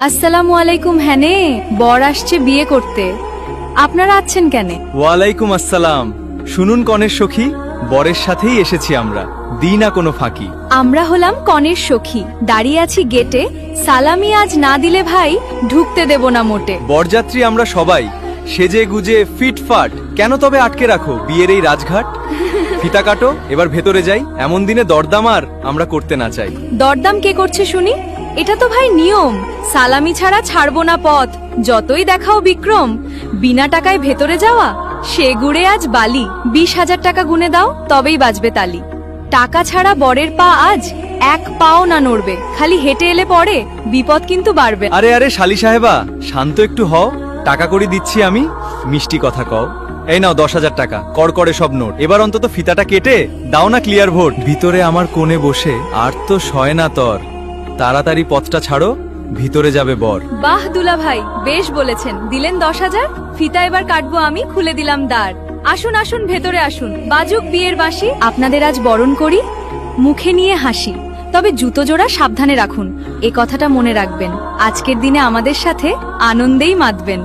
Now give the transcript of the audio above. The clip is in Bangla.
আসসালামু আলাইকুম। হ্যানে বর আসছে বিয়ে করতে, আপনারা আছেন কেন? ওয়ালাইকুম আসসালাম। শুনুন কনের সখী, বরের সাথেই এসেছি আমরা, দিই না কোনো ফাঁকি। আমরা হলাম কনের সখী, দাঁড়িয়ে আছি গেটে। সালামি আজ না দিলে ভাই ঢুকতে দেব না মোটে। বরযাত্রী আমরা সবাই, সেজে গুজে ফিটফাট, কেন তবে আটকে রাখো বিয়ের এই রাজঘাট? ফিতা কাটো, এবার ভেতরে যাই, এমন দিনে দরদাম আর আমরা করতে না চাই। দরদাম কে করছে শুনি? এটা তো ভাই নিয়ম, সালামি ছাড়া ছাড়বো না পথ। যতই দেখাও বিক্রম, বিনা টাকায় ভেতরে যাওয়া সে গুড়ে আজ বালি। 20,000 টাকা গুনে দাও, তবেই বাজবে তালি। টাকা ছাড়া বরের পা আজ এক পাও না নড়বে, খালি হেঁটে এলে পরে বিপদ কিন্তু বাড়বে। আরে আরে শালি সাহেবা, শান্ত একটু হও, টাকা করে দিচ্ছি আমি, মিষ্টি কথা কও। এই নাও 10,000 টাকা, কড়কড়ে সব নোট। এবার অন্তত ফিতাটা কেটে দাও না ক্লিয়ার ভোট। ভিতরে আমার কোণে বসে আর তো সয় না তর, তাড়াতাড়ি পথটা ছাড়ো, ভিতরে যাবে বর। বাহ দুলা ভাই, বেশ বলেছেন, দিলেন 10,000। ফিতা এবার কাটবো আমি, খুলে দিলাম দ্বার। আসুন আসুন ভেতরে আসুন, বাজুক বিয়ের বাঁশি। আপনাদের আজ বরণ করি, মুখে নিয়ে হাসি, তবে জুতো জোড়া সাবধানে রাখুন। এ কথাটা মনে রাখবেন, আজকের দিনে আমাদের সাথে আনন্দেই মাতবেন।